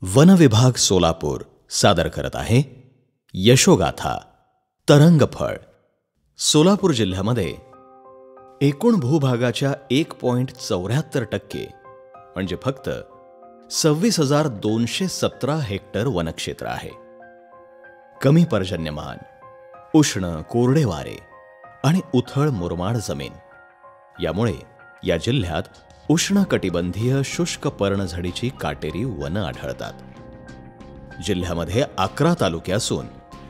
One विभाग सोलापूर सादर करत आहे यशोगाथा तरंगफळ. सोलापूर जिल्ह्यामध्ये एकूण भूभागाच्या 1.74% म्हणजे फक्त 26,217 हेक्टर वनक्षेत्र आहे. कमी पर्जन्यमान, उष्ण कोरडे वारे आणि उथळ मुरमाड जमीन यामुळे या जिल्ह्यात उष्णकटिबंधीय शुष्क पर्णझडीची काटेरी वनं आढळतात. जिल्ह्यामध्ये 11 तालुके असून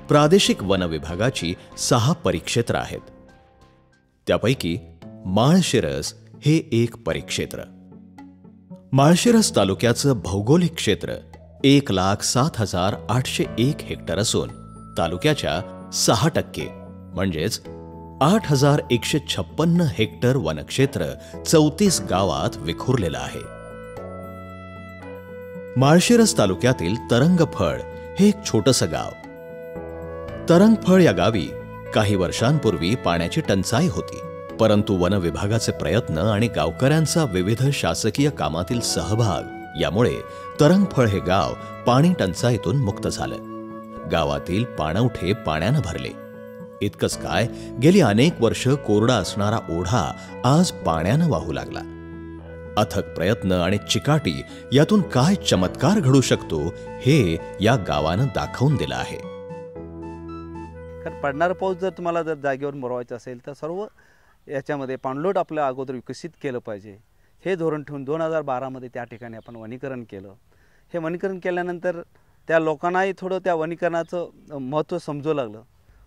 प्रादेशिक वन विभागाची 6 परिक्षेत्र आहेत. त्यापैकी माळशिरस हे एक परिक्षेत्र. माळशिरस तालुक्याचं भौगोलिक क्षेत्र 1,07,801 हेक्टर असून तालुक्याच्या 6% म्हणजेच 8,156 हेक्टर वनक्षेत्र 34 गावात विखुरलेलं आहे. माळशिरस तालुक्यातील तरंगफळ हे एक छोटंसं गाव. तरंगफळ या गावी काही वर्षांपूर्वी पाण्याची टंचाई होती, परंतु वन विभागाचे प्रयत्न आणि गावकऱ्यांचा विविध शासकीय कामातील सहभाग यामुळे तरंगफळ हे गाव पाणी टंचाईतून मुक्त झालं. गावातील पाणवठे पाण्यानं भरले. इतकंच काय, गेली अनेक वर्ष कोरडा असणारा ओढा आज पाण्यानं वाहू लागला. अथक प्रयत्न आणि चिकाटी यातून काय चमत्कार घडू शकतो हे या गावानं दाखवून दिलं आहे. कारण पडणारा पाऊस जर तुम्हाला जर जागेवर मुरवायचा असेल तर सर्व याच्यामध्ये पाणलोट आपलं अगोदर विकसित केलं पाहिजे. हे धोरण ठेवून 2012 त्या ठिकाणी आपण वनीकरण केलं. हे वनीकरण केल्यानंतर त्या लोकांनाही थोडं त्या वनीकरणाचं महत्त्व समजू लागलं.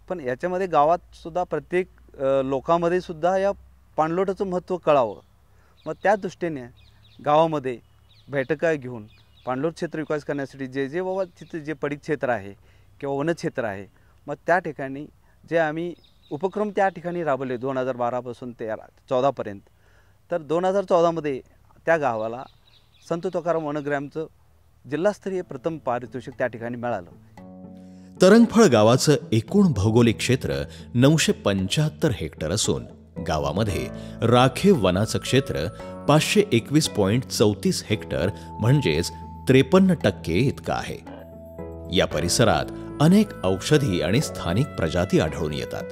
पण याच्यामध्ये गावात सुद्धा प्रत्येक लोकांमध्ये सुद्धा या पाणलोटाचं महत्त्व कळावं. मग त्या दृष्टीने गावामध्ये बैठका घेऊन पाणलोट क्षेत्र विकास करण्यासाठी जे बाबा तिथे जे पडीक क्षेत्र आहे किंवा वनक्षेत्र आहे, मग त्या ठिकाणी जे आम्ही उपक्रम त्या ठिकाणी राबवले 2012 पासून ते 2014 तर 2014 त्या गावाला संत तुकाराम वनग्रामचं जिल्हास्तरीय प्रथम पारितोषिक त्या ठिकाणी मिळालं. तरंगफळ गावाचं एकूण भौगोलिक क्षेत्र 975 हेक्टर असून गावामध्ये राखीव वनाचं क्षेत्र 521.34 हेक्टर म्हणजेच 53% इतकं आहे. या परिसरात अनेक औषधी आणि स्थानिक प्रजाती आढळून येतात.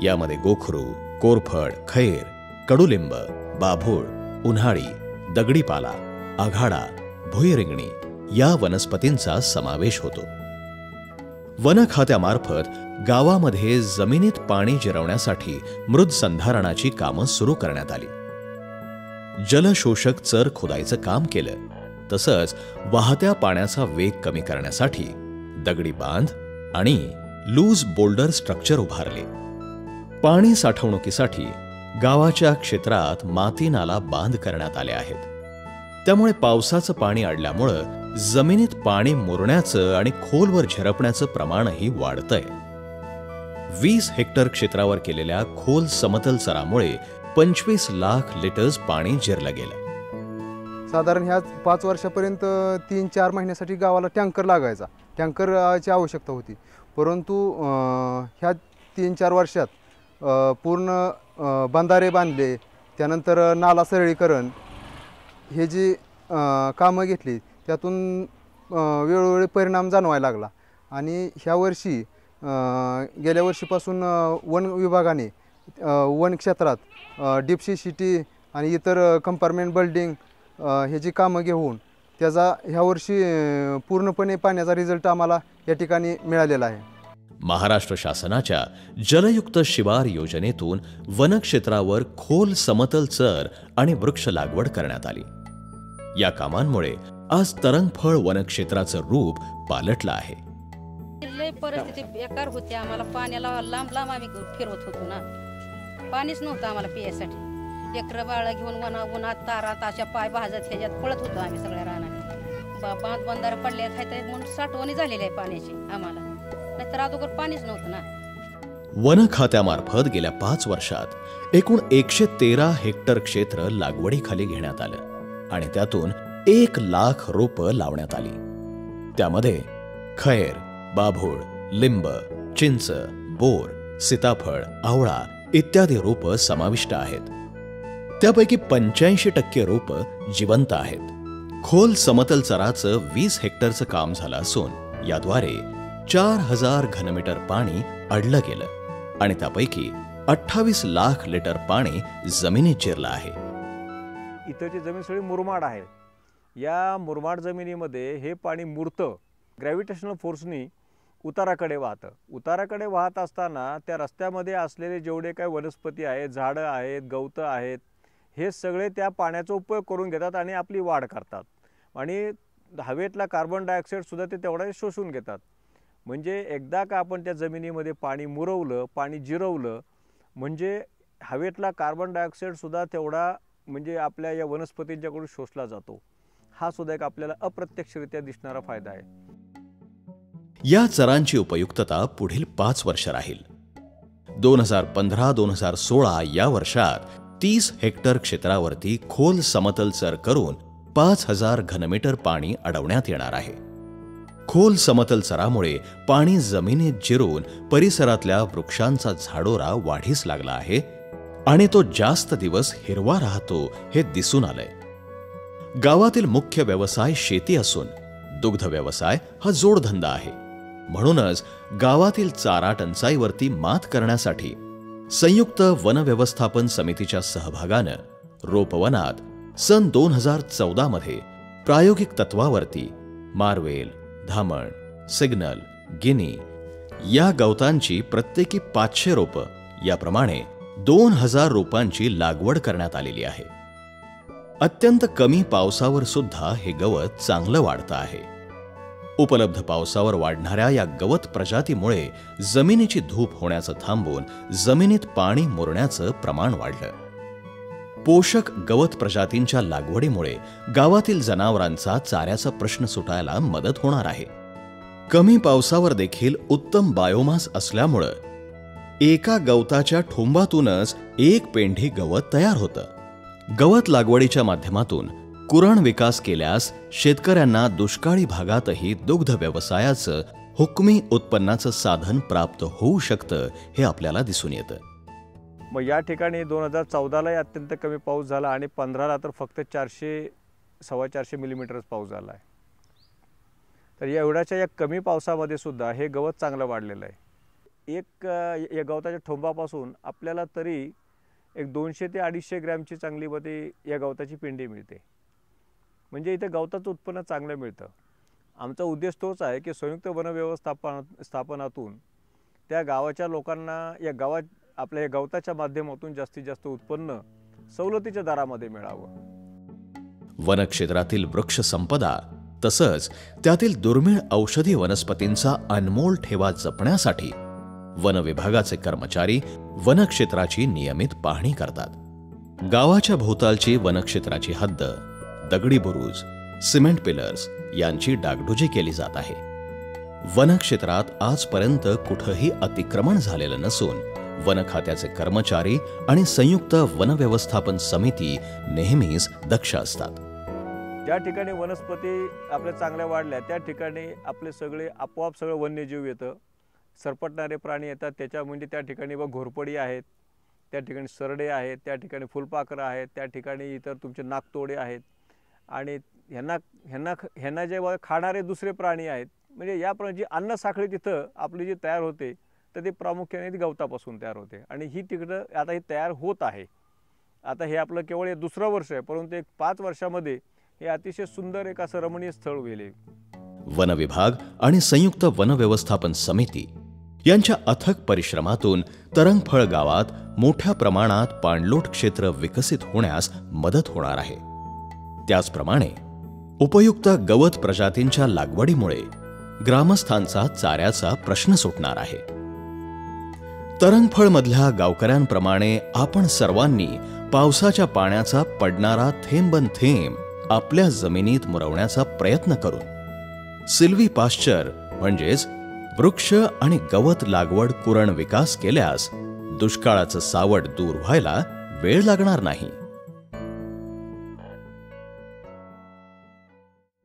यामध्ये गोखरू, कोरफड, खैर, कडुलिंब, बाभूळ, उन्हाळी, दगडीपाला, आघाडा, भुईरिंगणी या वनस्पतींचा समावेश होतो. वन खात्यामार्फत गावामध्ये जमिनीत पाणी जिरवण्यासाठी मृद संधारणाची कामं सुरू करण्यात आली. जलशोषक चर खोदायचं काम केलं. तसंच वाहत्या पाण्याचा वेग कमी करण्यासाठी दगडी बांध आणि लूज बोल्डर स्ट्रक्चर उभारले. पाणी साठवणुकीसाठी गावाच्या क्षेत्रात माती नाला बांध करण्यात आले आहेत. त्यामुळे पावसाचं पाणी अडल्यामुळं जमिनीत पाणी मुरण्याचं आणि खोलवर झिरपण्याचं प्रमाणही वाढतंय. 20 हेक्टर क्षेत्रावर केलेल्या खोल समतल चरामुळे 25 लाख लिटर्स पाणी जिरलं गेलं. साधारण ह्या 5 वर्षापर्यंत 3-4 महिन्यासाठी गावाला टँकर लागायचा. टँकरची आवश्यकता होती. परंतु ह्या 3-4 वर्षात पूर्ण बंधारे बांधले, त्यानंतर नाला सरळीकरण हे जी कामं घेतली त्यातून वेळोवेळी परिणाम जाणवायला लागला. आणि ह्या वर्षी गेल्या वर्षीपासून वन विभागाने वन क्षेत्रात डिप्सी सिटी आणि इतर कंपार्टमेंट बिल्डिंग हे जी कामं घेऊन त्याचा ह्या वर्षी पूर्णपणे पाण्याचा रिझल्ट आम्हाला या ठिकाणी मिळालेला आहे. महाराष्ट्र शासनाच्या जलयुक्त शिवार योजनेतून वनक्षेत्रावर खोल समतल चर आणि वृक्ष लागवड करण्यात आली. या कामांमुळे आज तरंगफळ वनक्षेत्राचं रूप पालटलं आहे. परिस्थिती बेकार होती. आम्हाला पाण्याला लांब लांब आम्ही फिरवत होतो ना. पाणीच नव्हतं आम्हाला पियासाठी. लेकरं बाळा घेऊन उन्हात तारात अशा पाय भाजत ह्याच्यात पळत होतो आम्ही सगळ्या रानाने. बांध बंधारे पडले आहेत म्हणून साठवणी झालेली आहे पाण्याची आम्हाला, नाहीतर अगोदर पाणीच नव्हतं ना. वन खात्यामार्फत गेल्या 5 वर्षात एकूण 113 हेक्टर क्षेत्र लागवडीखाली घेण्यात आलं आणि त्यातून 1 लाख रोपं लावण्यात आली. त्यामध्ये खैर, बाभूळ, लिंब, चिंच, बोर, सीताफळ, आवळा इत्यादी रोपं समाविष्ट आहेत. त्यापैकी 85% रोपं जिवंत आहेत. खोल समतल चराचं 20 हेक्टरचं काम झालं असून याद्वारे 4000 घनमीटर पाणी अडलं गेलं आणि त्यापैकी 28 लाख लिटर पाणी जमिनीत जिरलं आहे. इथंची जमीन सगळी मुरमाड आहे. या मुरमाड जमिनीमध्ये हे पाणी मुरतं, ग्रॅव्हिटेशनल फोर्सनी उताराकडे वाहतं. उताराकडे वाहत असताना त्या रस्त्यामध्ये असलेले जेवढे काही वनस्पती आहेत, झाडं आहेत, गवतं आहेत, हे सगळे त्या पाण्याचा उपयोग करून घेतात आणि आपली वाढ करतात आणि हवेतला कार्बन डायऑक्साईडसुद्धा ते तेवढा शोषून घेतात. म्हणजे एकदा का आपण त्या जमिनीमध्ये पाणी मुरवलं, पाणी जिरवलं, म्हणजे हवेतला कार्बन डायऑक्साईडसुद्धा तेवढा म्हणजे आपल्या या वनस्पतींच्याकडून शोषला जातो. हा सुद्धा एक आपल्याला अप्रत्यक्षरित्या दिसणारा फायदा आहे. या चरांची उपयुक्तता पुढील 5 वर्ष राहील. 2015-2016 या वर्षात 30 हेक्टर क्षेत्रावरती खोल समतल चर करून 5000 घनमीटर पाणी अडवण्यात येणार आहे. खोल समतल चरामुळे पाणी जमिनीत जिरून परिसरातल्या वृक्षांचा झाडोरा वाढीस लागला आहे आणि तो जास्त दिवस हिरवा राहतो हे दिसून आलंय. गावातील मुख्य व्यवसाय शेती असून दुग्ध व्यवसाय हा जोडधंदा आहे. म्हणूनच गावातील चारा टंचाईवरती मात करण्यासाठी संयुक्त वन व्यवस्थापन समितीच्या सहभागानं रोपवनात सन 2014 मध्ये प्रायोगिक तत्वावरती मार्वेल, धामण, सिग्नल, गिनी या गवतांची प्रत्येकी 500 रोपं याप्रमाणे 2000 रोपांची लागवड करण्यात आलेली आहे. अत्यंत कमी पावसावर सुद्धा हे गवत चांगलं वाढतं आहे. उपलब्ध पावसावर वाढणाऱ्या या गवत प्रजातीमुळे जमिनीची धूप होण्याचं थांबून जमिनीत पाणी मुरण्याचं प्रमाण वाढलं. पोषक गवत प्रजातींच्या लागवडीमुळे गावातील जनावरांचा चाऱ्याचा प्रश्न सुटायला मदत होणार आहे. कमी पावसावर देखील उत्तम बायोमास असल्यामुळं एका गवताच्या ठोंबातूनच 1 पेंढी गवत तयार होतं. गवत लागवडीच्या माध्यमातून कुरण विकास केल्यास शेतकऱ्यांना दुष्काळी भागातही दुग्ध व्यवसायाचं हुकमी उत्पन्नाचं साधन प्राप्त होऊ शकतं हे आपल्याला दिसून येतं. मग या ठिकाणी 2014लाही अत्यंत कमी पाऊस झाला आणि 15ला तर फक्त 400-450 मिलीमीटरच पाऊस झाला आहे. तर या एवढ्याच्या या कमी पावसामध्ये सुद्धा हे गवत चांगलं वाढलेलं आहे. या गवताच्या ठोंबापासून आपल्याला तरी एक 200 ते 250 ग्रॅमची चांगली या गवताची पेंडी मिळते. म्हणजे इथे गवताचं उत्पन्न चांगलं मिळतं. आमचा उद्देश तोच आहे की संयुक्त वन व्यवस्थापनातून त्या गावाच्या लोकांना आपल्या या गवताच्या माध्यमातून जास्तीत जास्त उत्पन्न सवलतीच्या दरामध्ये मिळावं. वनक्षेत्रातील वृक्ष संपदा तसंच त्यातील दुर्मिळ औषधी वनस्पतींचा अनमोल ठेवा जपण्यासाठी वन विभागाचे कर्मचारी वनक्षेत्राची नियमित पाहणी करतात. गावाच्या भोवतालची वनक्षेत्राची हद्द, दगडी बुरुज, सिमेंट पिलर्स यांची डागडुजी केली जात आहे. वनक्षेत्रात आजपर्यंत कुठंही अतिक्रमण झालेलं नसून वन खात्याचे कर्मचारी आणि संयुक्त वन व्यवस्थापन समिती नेहमीच दक्ष असतात. ज्या ठिकाणी वनस्पती आपल्या चांगल्या वाढल्या त्या ठिकाणी आपले सगळे आपोआप सगळं वन्यजीव येतं, सरपटणारे प्राणी येतात. त्याच्या म्हणजे त्या ठिकाणी घोरपडी आहेत, त्या ठिकाणी सरडे आहेत, त्या ठिकाणी फुलपाखरं आहेत, त्या ठिकाणी इतर तुमचे नागतोडे आहेत आणि ह्यांना जे खाणारे दुसरे प्राणी आहेत. म्हणजे या जी अन्न साखळी तिथं आपली जी तयार होते तर ते प्रामुख्याने गवतापासून तयार होते आणि ही तिकडं आता ही तयार होत आहे. आता हे आपलं केवळ 2रं वर्ष आहे, परंतु 5 वर्षामध्ये हे अतिशय सुंदर एक असं रमणीय स्थळ होईल. वन विभाग आणि संयुक्त वन व्यवस्थापन समिती यांच्या अथक परिश्रमातून तरंगफळ गावात मोठ्या प्रमाणात पाणलोट क्षेत्र विकसित होण्यास मदत होणार आहे. त्याचप्रमाणे उपयुक्त गवत प्रजातींच्या लागवडीमुळे ग्रामस्थांचा चाऱ्याचा प्रश्न सुटणार आहे. तरंगफळ मधल्या गावकऱ्यांप्रमाणे आपण सर्वांनी पावसाच्या पाण्याचा पडणारा थेंबन थेंब आपल्या जमिनीत मुरवण्याचा प्रयत्न करून सिल्वी पाश्चर म्हणजेच वृक्ष आणि गवत लागवड कुरण विकास केल्यास दुष्काळाचं सावट दूर व्हायला वेळ लागणार नाही.